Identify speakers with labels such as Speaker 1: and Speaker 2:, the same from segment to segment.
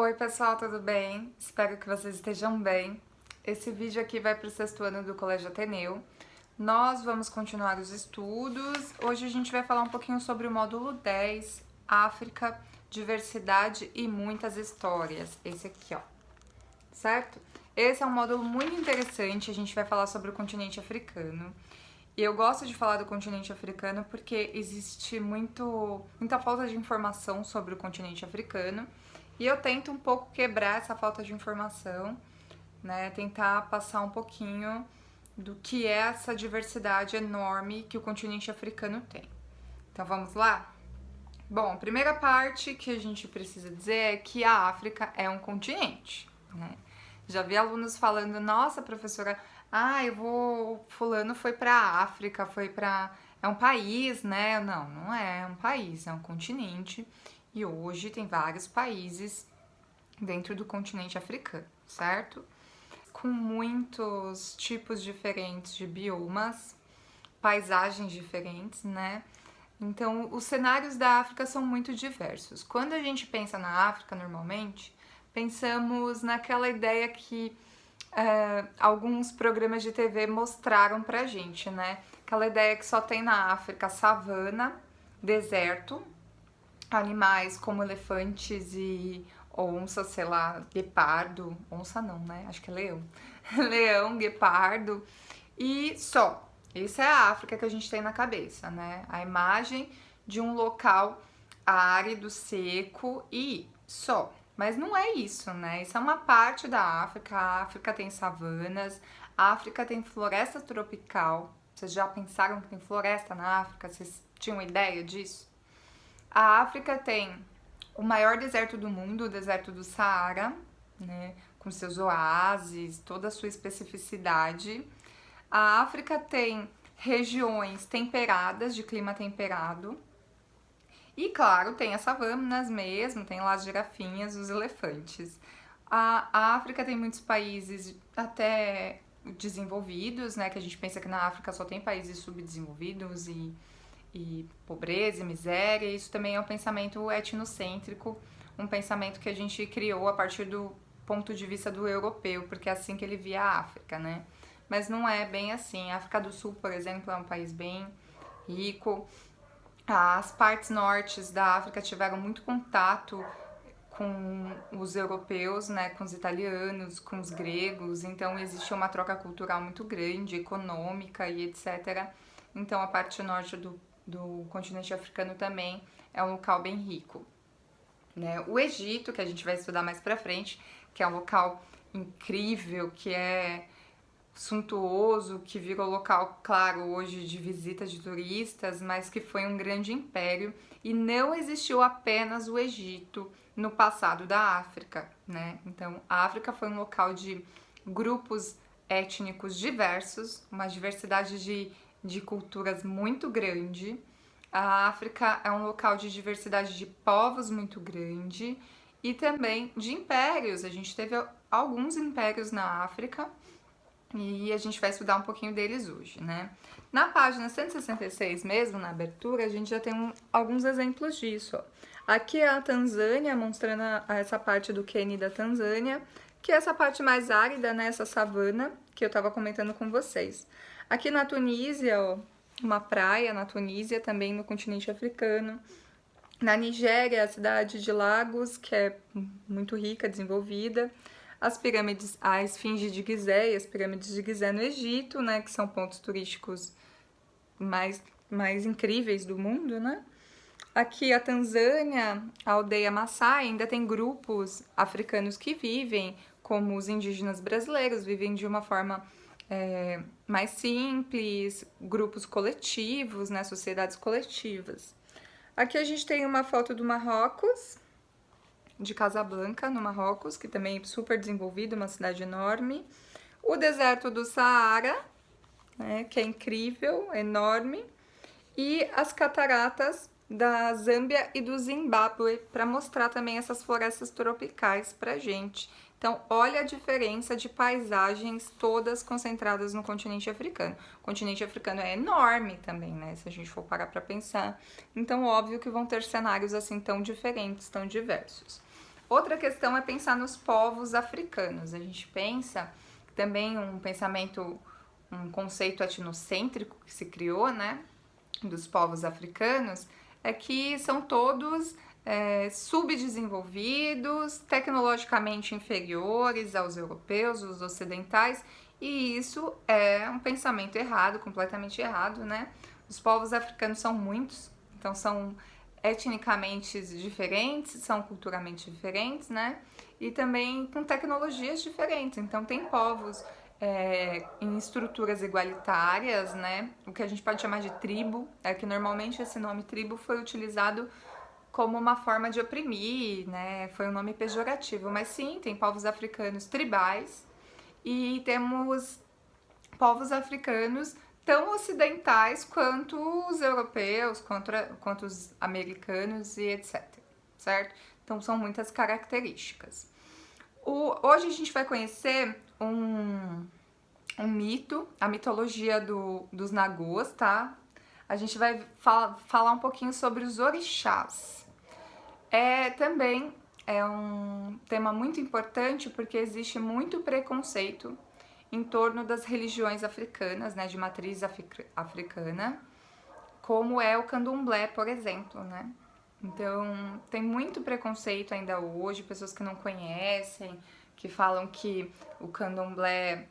Speaker 1: Oi pessoal, tudo bem? Espero que vocês estejam bem. Esse vídeo aqui vai para o sexto ano do Colégio Ateneu. Nós vamos continuar os estudos. Hoje a gente vai falar um pouquinho sobre o módulo 10, África, Diversidade e Muitas Histórias. Esse aqui, ó. Certo? Esse é um módulo muito interessante, a gente vai falar sobre o continente africano. E eu gosto de falar do continente africano porque existe muita falta de informação sobre o continente africano. E eu tento um pouco quebrar essa falta de informação, né? Tentar passar um pouquinho do que é essa diversidade enorme que o continente africano tem. Então vamos lá? Bom, a primeira parte que a gente precisa dizer é que a África é um continente, né? Já vi alunos falando, nossa, professora, fulano foi pra África, é um país, né? Não é um país, é um continente. E hoje tem vários países dentro do continente africano, certo? Com muitos tipos diferentes de biomas, paisagens diferentes, né? Então, os cenários da África são muito diversos. Quando a gente pensa na África, normalmente, pensamos naquela ideia que alguns programas de TV mostraram pra gente, né? Aquela ideia que só tem na África savana, deserto, animais como elefantes e onça, sei lá, guepardo, onça não, né? Acho que é leão. Leão, guepardo e só. Isso é a África que a gente tem na cabeça, né? A imagem de um local árido, seco e só. Mas não é isso, né? Isso é uma parte da África. A África tem savanas, a África tem floresta tropical. Vocês já pensaram que tem floresta na África? Vocês tinham ideia disso? A África tem o maior deserto do mundo, o deserto do Saara, né, com seus oásis, toda a sua especificidade. A África tem regiões temperadas, de clima temperado. E, claro, tem as savanas mesmo, tem lá as girafinhas, os elefantes. A África tem muitos países até desenvolvidos, né, que a gente pensa que na África só tem países subdesenvolvidos e pobreza e miséria. Isso também é um pensamento etnocêntrico, um pensamento que a gente criou a partir do ponto de vista do europeu, porque é assim que ele via a África, né? Mas não é bem assim. A África do Sul, por exemplo, é um país bem rico. As partes nortes da África tiveram muito contato com os europeus, né, com os italianos, com os gregos, então existe uma troca cultural muito grande, econômica e etc. Então a parte norte do continente africano também é um local bem rico, né? O Egito, que a gente vai estudar mais pra frente, que é um local incrível, que é suntuoso, que virou local, claro, hoje de visita de turistas, mas que foi um grande império e não existiu apenas o Egito no passado da África, né? Então, a África foi um local de grupos étnicos diversos, uma diversidade de culturas muito grande. A África é um local de diversidade de povos muito grande e também de impérios. A gente teve alguns impérios na África e a gente vai estudar um pouquinho deles hoje, né? Na página 166 mesmo, na abertura, a gente já tem alguns exemplos disso, ó. Aqui é a Tanzânia, mostrando essa parte do Quênia da Tanzânia, que é essa parte mais árida, né? Essa savana que eu tava comentando com vocês. Aqui na Tunísia, ó, uma praia na Tunísia, também no continente africano. Na Nigéria, a cidade de Lagos, que é muito rica, desenvolvida. As pirâmides, a Esfinge de Gizé e as pirâmides de Gizé no Egito, né, que são pontos turísticos mais incríveis do mundo, né? Aqui a Tanzânia, a aldeia Maasai, ainda tem grupos africanos que vivem, como os indígenas brasileiros, vivem de uma forma mais simples, grupos coletivos, né, sociedades coletivas. Aqui a gente tem uma foto do Marrocos, de Casablanca, no Marrocos, que também é super desenvolvido, uma cidade enorme. O deserto do Saara, né, que é incrível, enorme. E as cataratas da Zâmbia e do Zimbábue, para mostrar também essas florestas tropicais pra gente. Então, olha a diferença de paisagens todas concentradas no continente africano. O continente africano é enorme também, né? Se a gente for parar pra pensar. Então, óbvio que vão ter cenários assim tão diferentes, tão diversos. Outra questão é pensar nos povos africanos. A gente pensa também um pensamento, um conceito etnocêntrico que se criou, né, dos povos africanos, é que são todos subdesenvolvidos, tecnologicamente inferiores aos europeus, os ocidentais, e isso é um pensamento errado, completamente errado, né? Os povos africanos são muitos, então são etnicamente diferentes, são culturalmente diferentes, né? E também com tecnologias diferentes. Então tem povos em estruturas igualitárias, né? O que a gente pode chamar de tribo, é que normalmente esse nome tribo foi utilizado como uma forma de oprimir, né? Foi um nome pejorativo, mas sim, tem povos africanos tribais e temos povos africanos tão ocidentais quanto os europeus, quanto os americanos e etc, certo? Então são muitas características. Hoje a gente vai conhecer um mito, a mitologia dos Nagôs, tá? A gente vai falar um pouquinho sobre os orixás. Também é um tema muito importante porque existe muito preconceito em torno das religiões africanas, né, de matriz africana, como é o candomblé, por exemplo, né? Então, tem muito preconceito ainda hoje, pessoas que não conhecem, que falam que o candomblé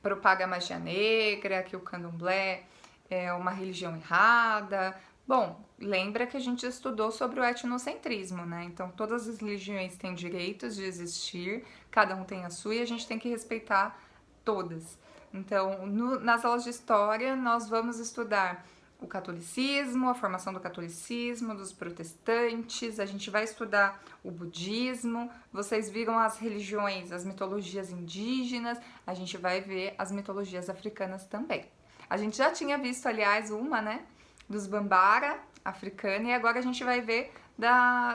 Speaker 1: propaga magia negra, que o candomblé é uma religião errada. Bom, lembra que a gente estudou sobre o etnocentrismo, né? Então, todas as religiões têm direitos de existir, cada um tem a sua e a gente tem que respeitar todas. Então, nas aulas de história, nós vamos estudar o catolicismo, a formação do catolicismo, dos protestantes, a gente vai estudar o budismo, vocês viram as religiões, as mitologias indígenas, a gente vai ver as mitologias africanas também. A gente já tinha visto, aliás, uma, né, dos Bambara africana, e agora a gente vai ver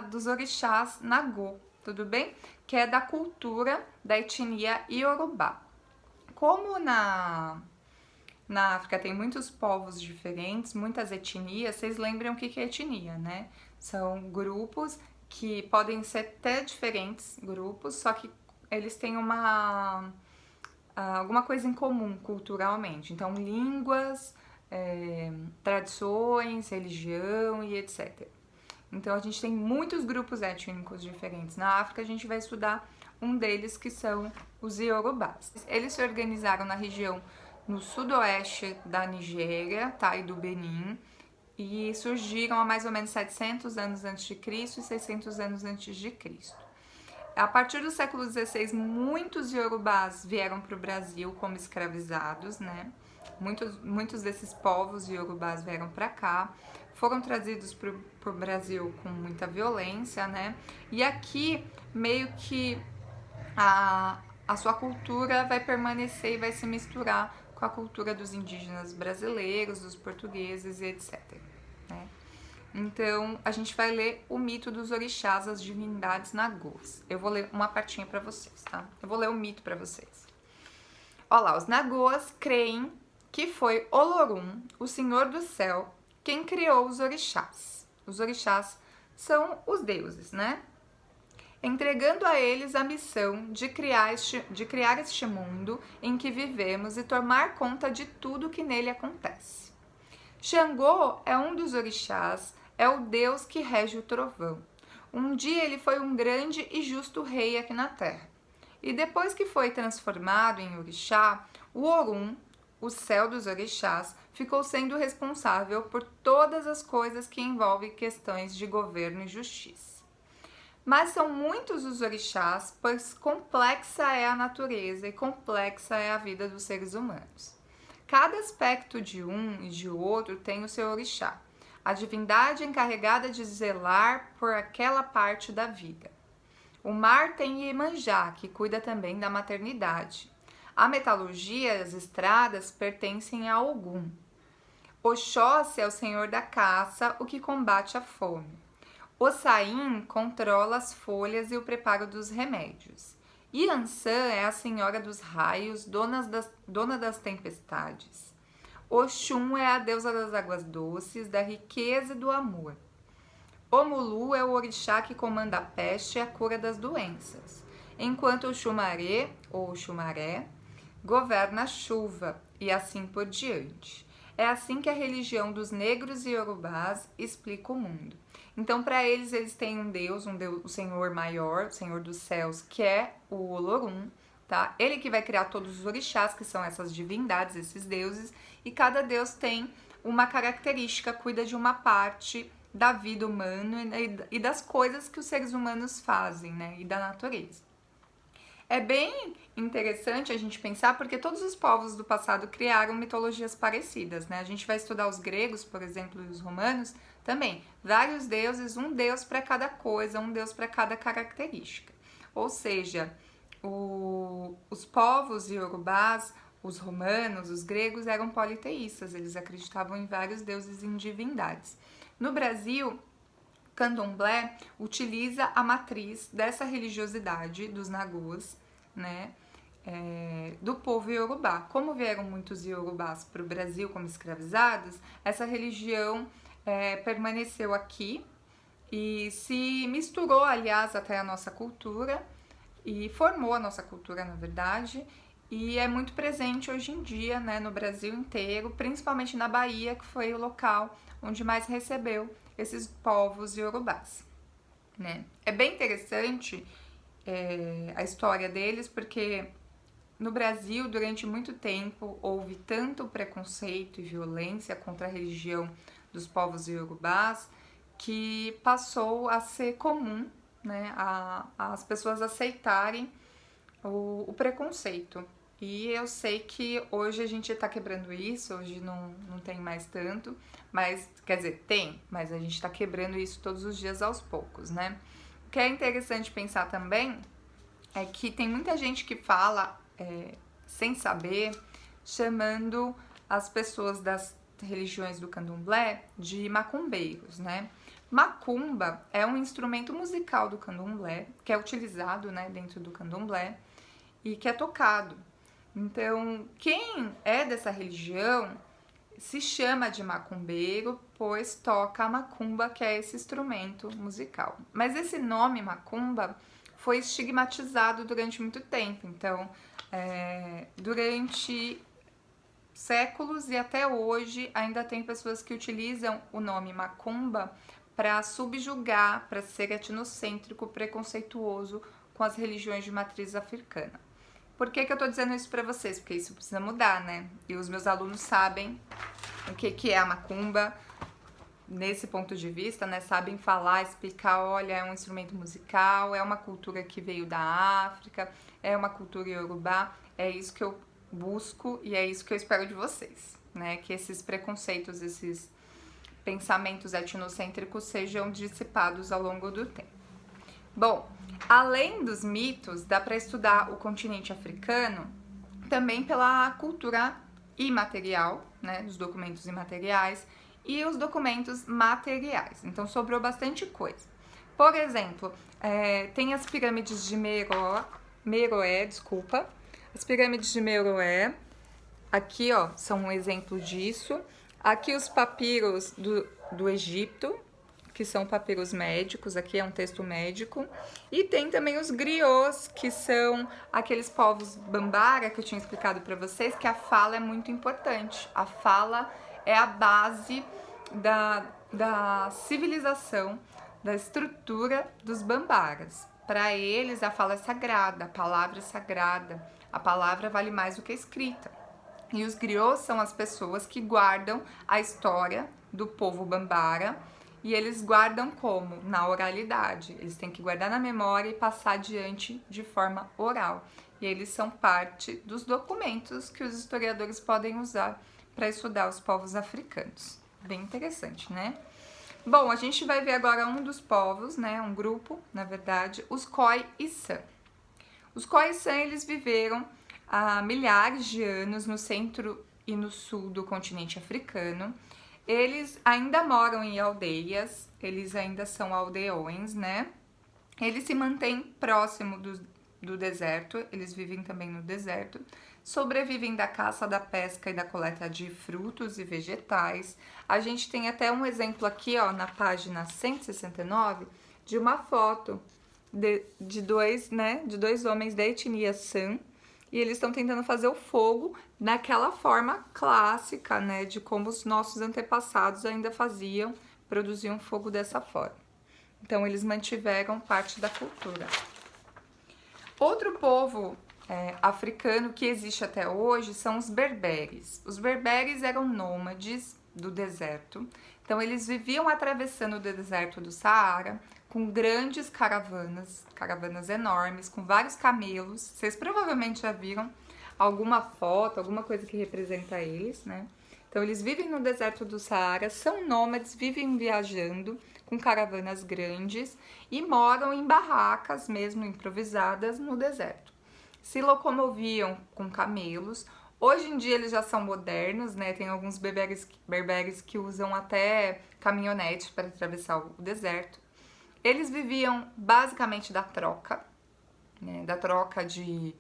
Speaker 1: dos orixás Nagô, tudo bem? Que é da cultura da etnia Iorubá. Como na África tem muitos povos diferentes, muitas etnias, vocês lembram o que é etnia, né? São grupos que podem ser até diferentes grupos, só que eles têm alguma coisa em comum culturalmente. Então, línguas, tradições, religião e etc. Então, a gente tem muitos grupos étnicos diferentes. Na África, a gente vai estudar um deles, que são os Iorubás. Eles se organizaram na região no sudoeste da Nigéria, tá, e do Benin, e surgiram há mais ou menos 700 anos antes de Cristo e 600 anos antes de Cristo. A partir do século XVI, muitos Iorubás vieram para o Brasil como escravizados, né? Muitos desses povos Iorubás vieram para cá, foram trazidos para o Brasil com muita violência, né? E aqui, meio que a sua cultura vai permanecer e vai se misturar com a cultura dos indígenas brasileiros, dos portugueses e etc, né? Então, a gente vai ler o mito dos orixás, as divindades Nagôs. Eu vou ler uma partinha para vocês, tá? Eu vou ler o mito para vocês. Olha lá, os Nagôs creem que foi Olorum, o Senhor do Céu, quem criou os orixás. Os orixás são os deuses, né? Entregando a eles a missão de criar este mundo em que vivemos e tomar conta de tudo que nele acontece. Xangô é um dos orixás, é o deus que rege o trovão. Um dia ele foi um grande e justo rei aqui na terra. E depois que foi transformado em orixá, o Orum, o céu dos orixás, ficou sendo responsável por todas as coisas que envolvem questões de governo e justiça. Mas são muitos os orixás, pois complexa é a natureza e complexa é a vida dos seres humanos. Cada aspecto de um e de outro tem o seu orixá, a divindade encarregada de zelar por aquela parte da vida. O mar tem Iemanjá, que cuida também da maternidade. A metalurgia e as estradas pertencem a Ogum. Oxóssi é o senhor da caça, o que combate a fome. Ossain controla as folhas e o preparo dos remédios. Iansã é a senhora dos raios, dona das tempestades. Oxum é a deusa das águas doces, da riqueza e do amor. Omulu é o orixá que comanda a peste e a cura das doenças, enquanto o Xumaré, ou Xumaré, governa a chuva e assim por diante. É assim que a religião dos negros e iorubás explica o mundo. Então, para eles, eles têm um Deus, o Senhor maior, o Senhor dos céus, que é o Olorum, tá? Ele que vai criar todos os orixás, que são essas divindades, esses deuses, e cada deus tem uma característica, cuida de uma parte da vida humana e das coisas que os seres humanos fazem, né? E da natureza. É bem interessante a gente pensar porque todos os povos do passado criaram mitologias parecidas, né? A gente vai estudar os gregos, por exemplo, e os romanos também. Vários deuses, um deus para cada coisa, um deus para cada característica. Ou seja, os povos iorubás, os romanos, os gregos eram politeístas, eles acreditavam em vários deuses e em divindades. No Brasil, Candomblé utiliza a matriz dessa religiosidade dos nagôs, né, do povo iorubá. Como vieram muitos iorubás para o Brasil como escravizados, essa religião permaneceu aqui e se misturou, aliás, até a nossa cultura e formou a nossa cultura, na verdade, e é muito presente hoje em dia, né, no Brasil inteiro, principalmente na Bahia, que foi o local onde mais recebeu esses povos iorubás, né? É bem interessante a história deles, porque no Brasil, durante muito tempo, houve tanto preconceito e violência contra a religião dos povos iorubás que passou a ser comum, né, as pessoas aceitarem o preconceito. E eu sei que hoje a gente tá quebrando isso, hoje não tem mais tanto, mas, quer dizer, tem, mas a gente tá quebrando isso todos os dias aos poucos, né? O que é interessante pensar também é que tem muita gente que fala, sem saber, chamando as pessoas das religiões do candomblé de macumbeiros, né? Macumba é um instrumento musical do candomblé, que é utilizado, né, dentro do candomblé e que é tocado. Então, quem é dessa religião se chama de macumbeiro, pois toca a macumba, que é esse instrumento musical. Mas esse nome macumba foi estigmatizado durante muito tempo. Então, durante séculos e até hoje ainda tem pessoas que utilizam o nome macumba para subjugar, para ser etnocêntrico, preconceituoso com as religiões de matriz africana. Por que eu tô dizendo isso pra vocês? Porque isso precisa mudar, né? E os meus alunos sabem o que é a macumba nesse ponto de vista, né? Sabem falar, explicar, olha, é um instrumento musical, é uma cultura que veio da África, é uma cultura iorubá, é isso que eu busco e é isso que eu espero de vocês, né? Que esses preconceitos, esses pensamentos etnocêntricos sejam dissipados ao longo do tempo. Bom, além dos mitos, dá para estudar o continente africano também pela cultura imaterial, né, os documentos imateriais e os documentos materiais. Então sobrou bastante coisa. Por exemplo, tem as pirâmides de Meroé, as pirâmides de Meroé. Aqui, ó, são um exemplo disso. Aqui os papiros do Egito, que são papiros médicos, aqui é um texto médico. E tem também os griots, que são aqueles povos bambara que eu tinha explicado para vocês, que a fala é muito importante. A fala é a base da civilização, da estrutura dos bambaras. Para eles, a fala é sagrada, a palavra é sagrada, a palavra vale mais do que a escrita. E os griots são as pessoas que guardam a história do povo bambara. E eles guardam como? Na oralidade. Eles têm que guardar na memória e passar adiante de forma oral. E eles são parte dos documentos que os historiadores podem usar para estudar os povos africanos. Bem interessante, né? Bom, a gente vai ver agora um dos povos, né? Um grupo, na verdade, os Khoi-i-San. Os Khoi-i-San, eles viveram há milhares de anos no centro e no sul do continente africano. Eles ainda moram em aldeias, eles ainda são aldeões, né? Eles se mantêm próximo do deserto, eles vivem também no deserto, sobrevivem da caça, da pesca e da coleta de frutos e vegetais. A gente tem até um exemplo aqui, ó, na página 169, de uma foto de dois homens da etnia San, e eles estão tentando fazer o fogo naquela forma clássica, né, de como os nossos antepassados ainda faziam, produziam fogo dessa forma. Então, eles mantiveram parte da cultura. Outro povo africano que existe até hoje são os berberes. Os berberes eram nômades do deserto, então eles viviam atravessando o deserto do Saara com grandes caravanas enormes, com vários camelos. Vocês provavelmente já viram alguma foto, alguma coisa que representa eles, né? Então eles vivem no deserto do Saara, são nômades, vivem viajando com caravanas grandes e moram em barracas mesmo improvisadas no deserto. Se locomoviam com camelos. Hoje em dia eles já são modernos, né? Tem alguns berberes que usam até caminhonete para atravessar o deserto. Eles viviam basicamente da troca, né? Da troca de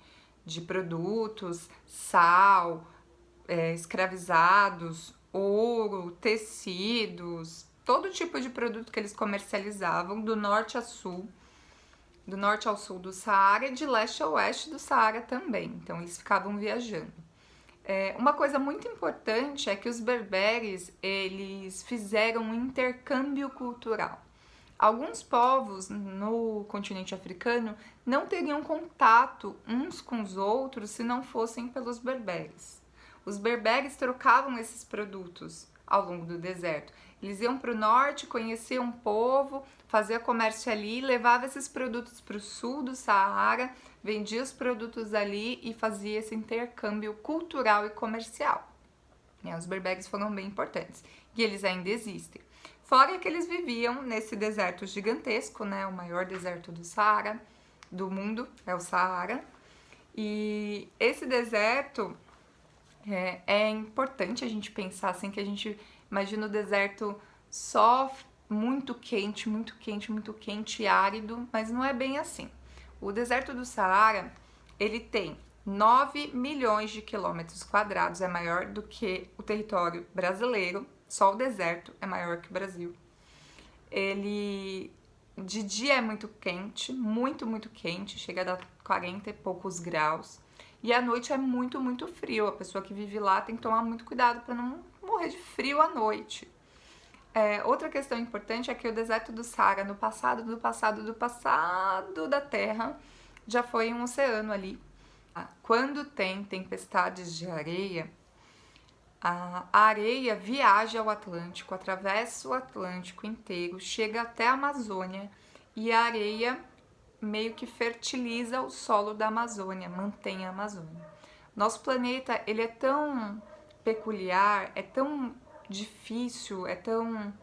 Speaker 1: produtos, sal, escravizados, ouro, tecidos, todo tipo de produto que eles comercializavam do norte a sul, do norte ao sul do Saara e de leste a oeste do Saara também. Então eles ficavam viajando. Uma coisa muito importante é que os berberes, eles fizeram um intercâmbio cultural. Alguns povos no continente africano não teriam contato uns com os outros se não fossem pelos berberes. Os berberes trocavam esses produtos ao longo do deserto. Eles iam para o norte, conheciam um povo, fazia comércio ali, levava esses produtos para o sul do Saara, vendia os produtos ali e fazia esse intercâmbio cultural e comercial. Os berberes foram bem importantes e eles ainda existem. Fora que eles viviam nesse deserto gigantesco, né? O maior deserto do Saara, do mundo, é o Saara. E esse deserto é importante a gente pensar assim, que a gente imagina o deserto só muito quente, muito quente, muito quente e árido, mas não é bem assim. O deserto do Saara, ele tem 9 milhões de quilômetros quadrados, é maior do que o território brasileiro, só o deserto é maior que o Brasil. Ele de dia é muito quente, muito, muito quente, chega a dar 40 e poucos graus. E à noite é muito, muito frio. A pessoa que vive lá tem que tomar muito cuidado para não morrer de frio à noite. Outra questão importante é que o deserto do Saara, no passado da Terra, já foi um oceano ali. Quando tem tempestades de areia, a areia viaja ao Atlântico, atravessa o Atlântico inteiro, chega até a Amazônia e a areia meio que fertiliza o solo da Amazônia, mantém a Amazônia. Nosso planeta, ele é tão peculiar, é tão difícil, é tão,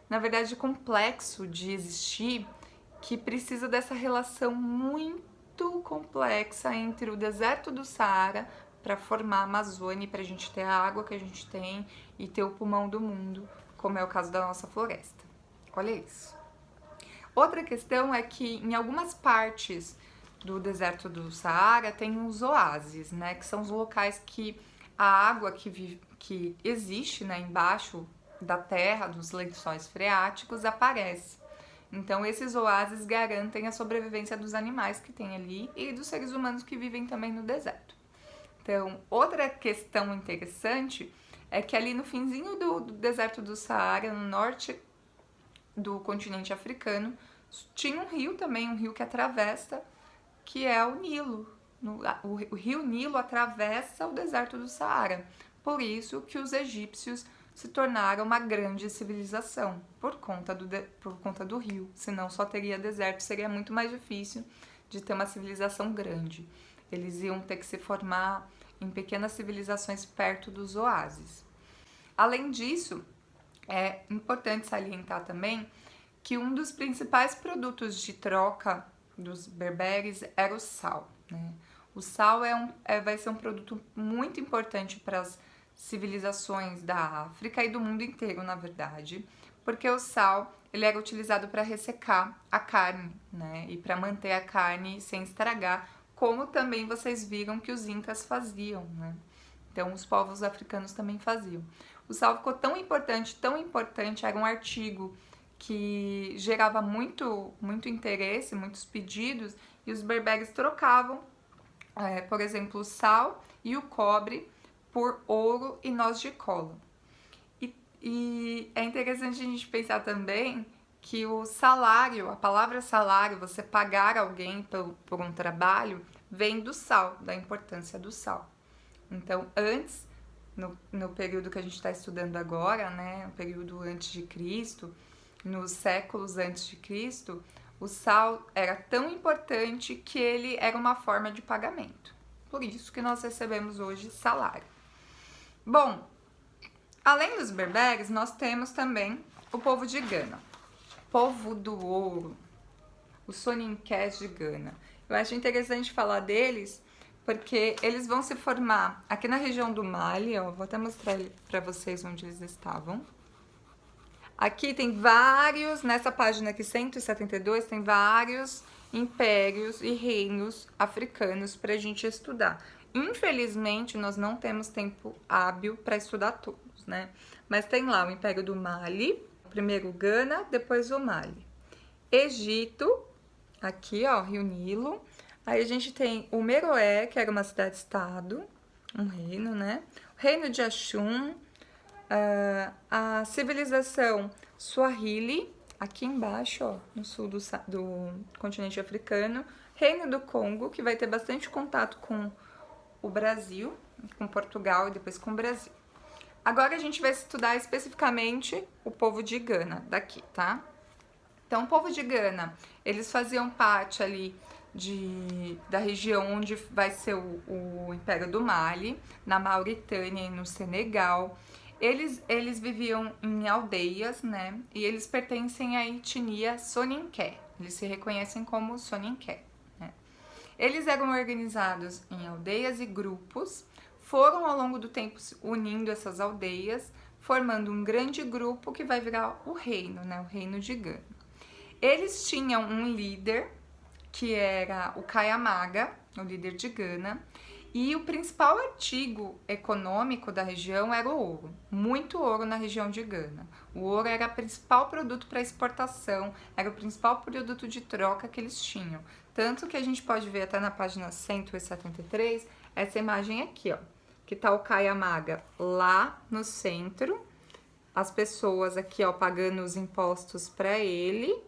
Speaker 1: na verdade, complexo de existir, que precisa dessa relação muito complexa entre o deserto do Saara para formar a Amazônia, para a gente ter a água que a gente tem e ter o pulmão do mundo, como é o caso da nossa floresta. Olha isso. Outra questão é que em algumas partes do deserto do Saara tem os oásis, né, que são os locais que a água que existe, né, embaixo da terra, dos lençóis freáticos, aparece. Então esses oásis garantem a sobrevivência dos animais que tem ali e dos seres humanos que vivem também no deserto. Então, outra questão interessante é que ali no finzinho do deserto do Saara, no norte do continente africano, tinha um rio também, um rio que atravessa, que é o Nilo. O rio Nilo atravessa o deserto do Saara. Por isso que os egípcios se tornaram uma grande civilização, por conta do rio. Senão só teria deserto, seria muito mais difícil de ter uma civilização grande. Eles iam ter que se formar em pequenas civilizações perto dos oásis. Além disso, é importante salientar também que um dos principais produtos de troca dos berberes era o sal, né? O sal vai ser um produto muito importante para as civilizações da África e do mundo inteiro, na verdade, porque o sal ele era utilizado para ressecar a carne, né? E para manter a carne sem estragar como também vocês viram que os incas faziam, né? Então, os povos africanos também faziam. O sal ficou tão importante, era um artigo que gerava muito interesse, muitos pedidos, e os berberes trocavam, por exemplo, o sal e o cobre por ouro e noz de cola. E é interessante a gente pensar também que o salário, a palavra salário, você pagar alguém por um trabalho, vem do sal, da importância do sal. Então, antes, no período que a gente está estudando agora, né, o período antes de Cristo, nos séculos antes de Cristo, o sal era tão importante que ele era uma forma de pagamento. Por isso que nós recebemos hoje salário. Bom, além dos berberes, nós temos também o povo de Gana, povo do ouro, os Soninkés de Gana. Eu acho interessante falar deles porque eles vão se formar aqui na região do Mali, ó, vou até mostrar para vocês onde eles estavam. Aqui tem vários, nessa página aqui 172, tem vários impérios e reinos africanos para a gente estudar. Infelizmente, nós não temos tempo hábil para estudar todos, né? Mas tem lá o Império do Mali, primeiro Gana, depois o Mali. Egito, aqui ó, Rio Nilo. Aí a gente tem o Meroé, que era uma cidade-estado, um reino, né? O reino de Axum, a civilização Swahili, aqui embaixo, ó, no sul do continente africano. Reino do Congo, que vai ter bastante contato com o Brasil, com Portugal e depois com o Brasil. Agora a gente vai estudar especificamente o povo de Gana, daqui, tá? Então, o povo de Gana, eles faziam parte ali da região onde vai ser o Império do Mali, na Mauritânia e no Senegal. Eles viviam em aldeias, né? E eles pertencem à etnia Soninké. Eles se reconhecem como Soninké, né? Eles eram organizados em aldeias e grupos, foram ao longo do tempo unindo essas aldeias, formando um grande grupo que vai virar o reino, né? O reino de Gana. Eles tinham um líder, que era o Kayamaga, o líder de Gana, e o principal artigo econômico da região era o ouro, muito ouro na região de Gana. O ouro era o principal produto para exportação, era o principal produto de troca que eles tinham. Tanto que a gente pode ver até na página 173, essa imagem aqui, ó, que tá o Kayamaga lá no centro, as pessoas aqui, ó, pagando os impostos para ele.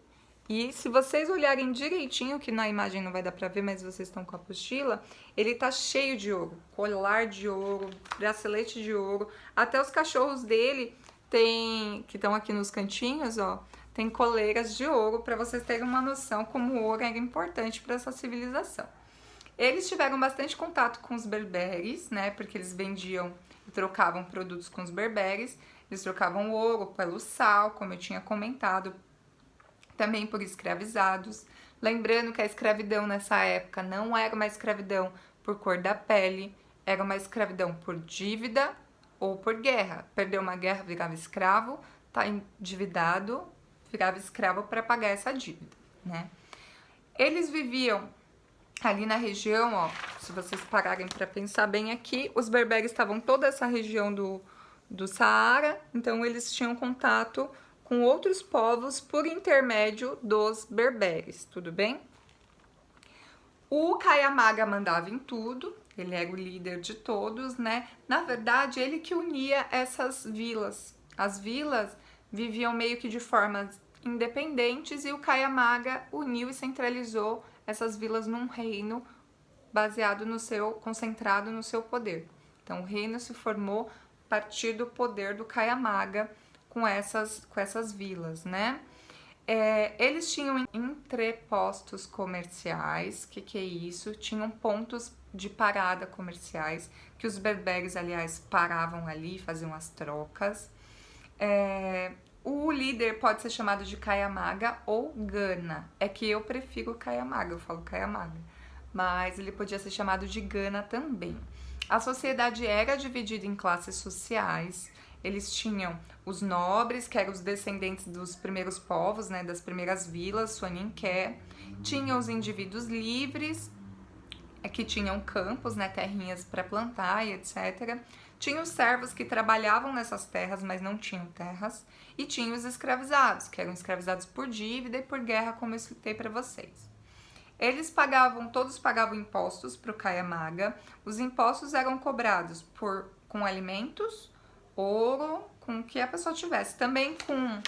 Speaker 1: E se vocês olharem direitinho, que na imagem não vai dar pra ver, mas vocês estão com a apostila, ele tá cheio de ouro, colar de ouro, bracelete de ouro, até os cachorros dele tem, que estão aqui nos cantinhos, ó, tem coleiras de ouro, para vocês terem uma noção como o ouro era importante para essa civilização. Eles tiveram bastante contato com os berberes, né, porque eles vendiam e trocavam produtos com os berberes, eles trocavam ouro pelo sal, como eu tinha comentado, também por escravizados. Lembrando que a escravidão nessa época não era uma escravidão por cor da pele, era uma escravidão por dívida ou por guerra. Perdeu uma guerra, virava escravo, tá endividado, virava escravo para pagar essa dívida, né? Eles viviam ali na região, ó, se vocês pararem para pensar bem aqui, os berberes estavam toda essa região do Saara, então eles tinham contato com outros povos por intermédio dos berberes, tudo bem? O Kayamaga mandava em tudo, ele era o líder de todos, né? Na verdade, ele que unia essas vilas. As vilas viviam meio que de formas independentes e o Kayamaga uniu e centralizou essas vilas num reino baseado concentrado no seu poder. Então, o reino se formou a partir do poder do Kayamaga, com essas vilas, né? Eles tinham entrepostos comerciais, que é isso? Tinham pontos de parada comerciais, que os berberes, aliás, paravam ali, faziam as trocas. O líder pode ser chamado de Kayamaga ou Gana. É que eu prefiro Kayamaga, eu falo Kayamaga. Mas ele podia ser chamado de Gana também. A sociedade era dividida em classes sociais. Eles tinham os nobres, que eram os descendentes dos primeiros povos, né, das primeiras vilas, Soninké. Tinham os indivíduos livres, que tinham campos, né, terrinhas para plantar e etc. Tinha os servos que trabalhavam nessas terras, mas não tinham terras. E tinha os escravizados, que eram escravizados por dívida e por guerra, como eu citei para vocês. Todos pagavam impostos para o Caiamaga. Os impostos eram cobrados com alimentos, ouro, com o que a pessoa tivesse. Também com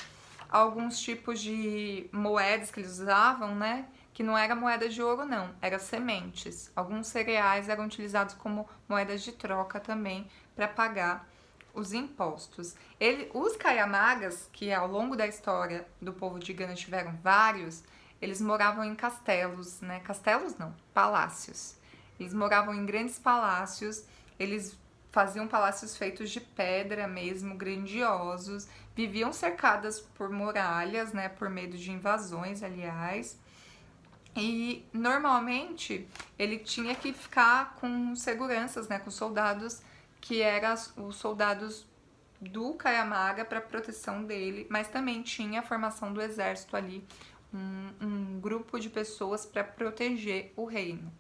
Speaker 1: alguns tipos de moedas que eles usavam, né? Que não era moeda de ouro, não, era sementes. Alguns cereais eram utilizados como moedas de troca também para pagar os impostos. Os Caiamagas, que ao longo da história do povo de Gana tiveram vários, eles moravam em castelos, né? Castelos não, palácios. Eles moravam em grandes palácios, eles faziam palácios feitos de pedra mesmo, grandiosos, viviam cercadas por muralhas, né? Por medo de invasões, aliás. E normalmente ele tinha que ficar com seguranças, né? Com soldados que eram os soldados do Caiamaga para proteção dele, mas também tinha a formação do exército ali, um grupo de pessoas para proteger o reino.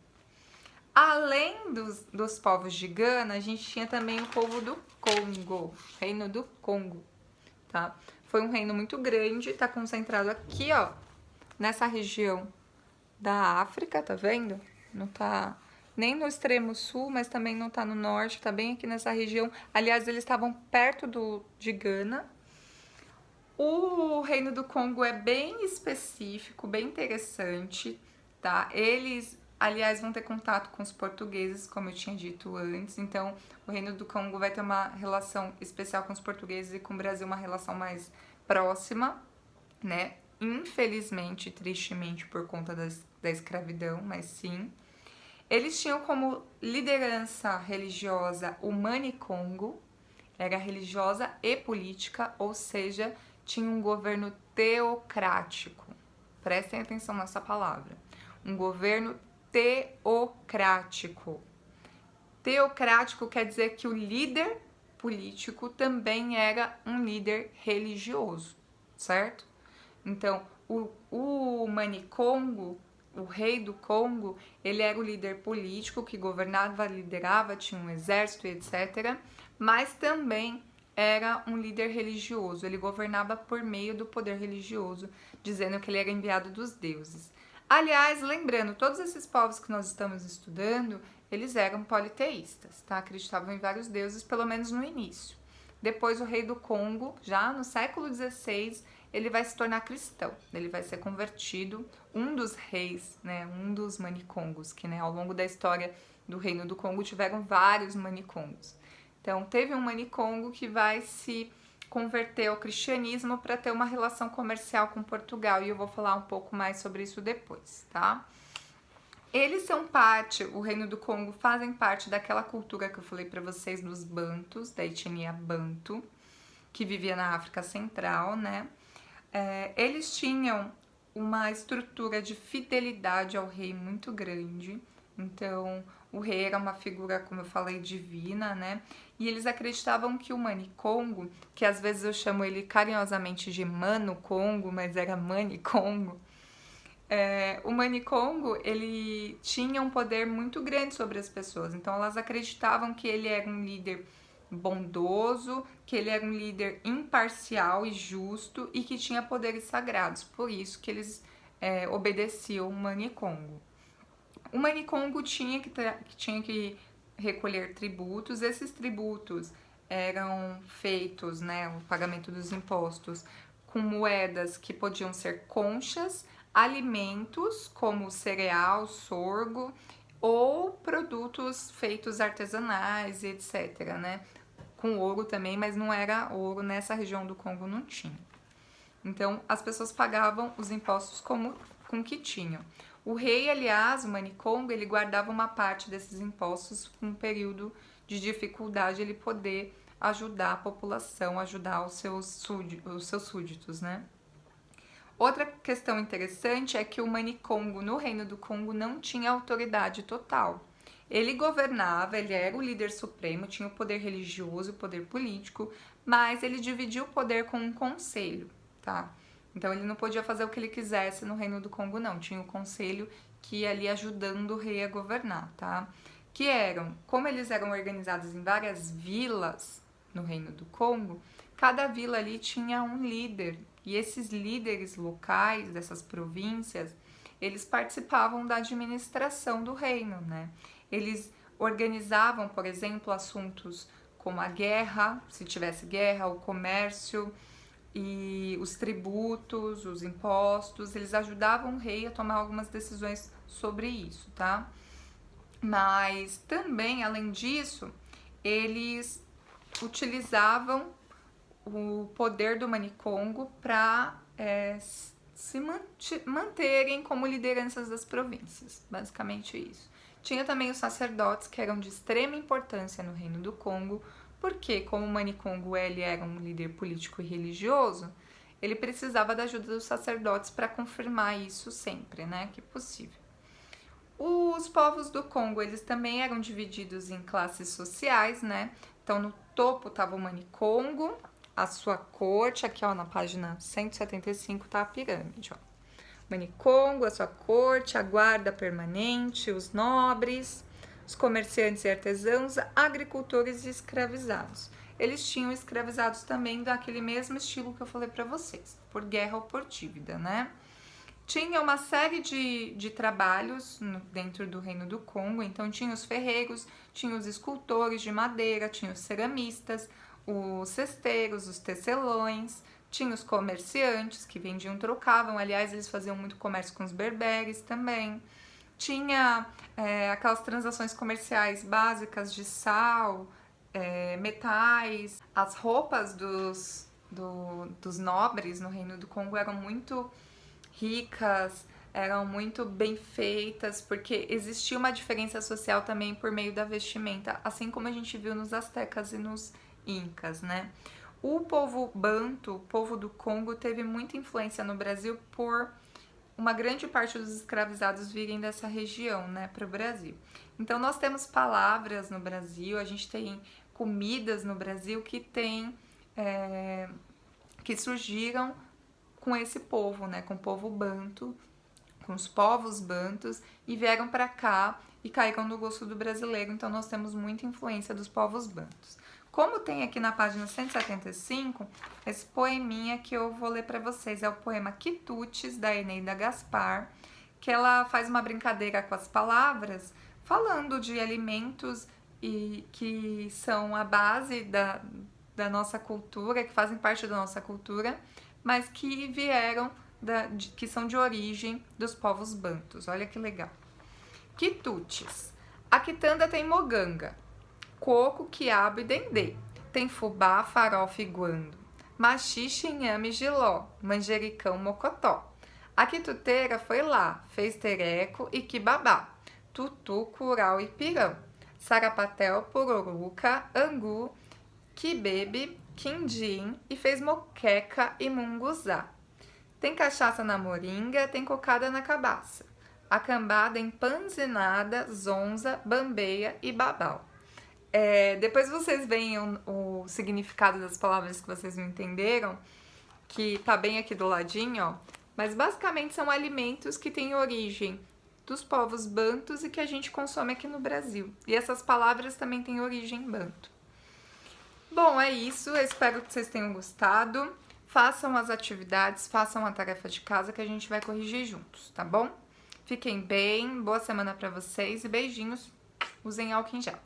Speaker 1: Além dos povos de Gana, a gente tinha também o povo do Congo, reino do Congo, tá? Foi um reino muito grande, tá concentrado aqui, ó, nessa região da África, tá vendo? Não tá nem no extremo sul, mas também não tá no norte, tá bem aqui nessa região. Aliás, eles estavam perto de Gana. O Reino do Congo é bem específico, bem interessante, tá? Eles, aliás, vão ter contato com os portugueses, como eu tinha dito antes. Então, o Reino do Congo vai ter uma relação especial com os portugueses e com o Brasil uma relação mais próxima, né? Infelizmente, tristemente, por conta da escravidão, mas sim. Eles tinham como liderança religiosa o Mani-Congo, era religiosa e política, ou seja, tinha um governo teocrático. Prestem atenção nessa palavra. Um governo teocrático. Teocrático quer dizer que o líder político também era um líder religioso, certo? Então, o Mani-Congo, o rei do Congo, ele era o líder político que governava, liderava, tinha um exército, etc. Mas também era um líder religioso. Ele governava por meio do poder religioso, dizendo que ele era enviado dos deuses. Aliás, lembrando, todos esses povos que nós estamos estudando, eles eram politeístas, tá? Acreditavam em vários deuses, pelo menos no início. Depois, o rei do Congo, já no século XVI, ele vai se tornar cristão, ele vai ser convertido, um dos reis, né, um dos manicongos, que, né, ao longo da história do Reino do Congo tiveram vários manicongos. Então, teve um manicongo que vai se converter ao cristianismo para ter uma relação comercial com Portugal, e eu vou falar um pouco mais sobre isso depois, tá? Eles são parte, o Reino do Congo fazem parte daquela cultura que eu falei para vocês dos Bantus, da etnia Bantu, que vivia na África Central, né? Eles tinham uma estrutura de fidelidade ao rei muito grande. Então, o rei era uma figura, como eu falei, divina, né? E eles acreditavam que o Mani-Congo, que às vezes eu chamo ele carinhosamente de Mano-Congo, mas era Mani-Congo, o Mani-Congo, ele tinha um poder muito grande sobre as pessoas. Então, elas acreditavam que ele era um líder bondoso, que ele era um líder imparcial e justo e que tinha poderes sagrados. Por isso que eles obedeciam o Mani-Congo. O Mani-Congo tinha que recolher tributos. Esses tributos eram feitos, né, o pagamento dos impostos, com moedas que podiam ser conchas, alimentos como cereal, sorgo, ou produtos feitos artesanais, etc., né? Com ouro também, mas não era ouro, nessa região do Congo não tinha. Então, as pessoas pagavam os impostos com o que tinham. O rei, aliás, o Mani-Congo, ele guardava uma parte desses impostos com um período de dificuldade, ele poder ajudar a população, ajudar os seus súditos, né? Outra questão interessante é que o Mani-Congo, no Reino do Congo, não tinha autoridade total. Ele governava, ele era o líder supremo, tinha o poder religioso, o poder político, mas ele dividia o poder com um conselho, tá? Então ele não podia fazer o que ele quisesse no Reino do Congo, não. Tinha o conselho que ia ali ajudando o rei a governar, tá? Que eram, como eles eram organizados em várias vilas no Reino do Congo, cada vila ali tinha um líder. E esses líderes locais dessas províncias, eles participavam da administração do reino, né? Eles organizavam, por exemplo, assuntos como a guerra, se tivesse guerra, o comércio e os tributos, os impostos, eles ajudavam o rei a tomar algumas decisões sobre isso, tá? Mas também, além disso, eles utilizavam o poder do Manicongo para se manterem como lideranças das províncias, basicamente isso. Tinha também os sacerdotes, que eram de extrema importância no Reino do Congo, porque como o Manicongo ele era um líder político e religioso, ele precisava da ajuda dos sacerdotes para confirmar isso sempre, né, que possível. Os povos do Congo, eles também eram divididos em classes sociais, né? Então, no topo estava o Manicongo, a sua corte, aqui ó, na página 175 tá a pirâmide, ó. Manicongo, a sua corte, a guarda permanente, os nobres, os comerciantes e artesãos, agricultores e escravizados. Eles tinham escravizados também daquele mesmo estilo que eu falei para vocês, por guerra ou por dívida, né? Tinha uma série de trabalhos dentro do Reino do Congo, então tinha os ferreiros, tinha os escultores de madeira, tinha os ceramistas, os cesteiros, os tecelões, tinha os comerciantes que vendiam, trocavam, aliás, eles faziam muito comércio com os berberes também. Tinha aquelas transações comerciais básicas de sal, metais. As roupas dos nobres no Reino do Congo eram muito ricas, eram muito bem feitas, porque existia uma diferença social também por meio da vestimenta, assim como a gente viu nos astecas e nos incas, né? O povo banto, o povo do Congo, teve muita influência no Brasil por uma grande parte dos escravizados virem dessa região, né, para o Brasil. Então nós temos palavras no Brasil, a gente tem comidas no Brasil que que surgiram com esse povo, né, com o povo banto, com os povos bantos, e vieram para cá e caíram no gosto do brasileiro. Então nós temos muita influência dos povos bantos. Como tem aqui na página 175, esse poeminha que eu vou ler para vocês é o poema Quitutes, da Eneida Gaspar, que ela faz uma brincadeira com as palavras, falando de alimentos e que são a base da nossa cultura, que fazem parte da nossa cultura, mas que vieram, que são de origem dos povos bantos. Olha que legal. Quitutes. A quitanda tem moganga, coco, quiabo e dendê. Tem fubá, farofa e guando, maxixe, inhame, jiló, manjericão, mocotó. A quituteira foi lá, fez tereco e quibabá, tutu, curau e pirão, sarapatel, pururuca, angu, quibebe, quindim e fez moqueca e munguzá. Tem cachaça na moringa, tem cocada na cabaça, a cambada empanzinada, zonza, bambeia e babau. Depois vocês veem o significado das palavras que vocês não entenderam, que tá bem aqui do ladinho, ó. Mas basicamente são alimentos que têm origem dos povos bantos e que a gente consome aqui no Brasil. E essas palavras também têm origem banto. Bom, é isso. Eu espero que vocês tenham gostado. Façam as atividades, façam a tarefa de casa que a gente vai corrigir juntos, tá bom? Fiquem bem, boa semana pra vocês e beijinhos. Usem álcool em gel.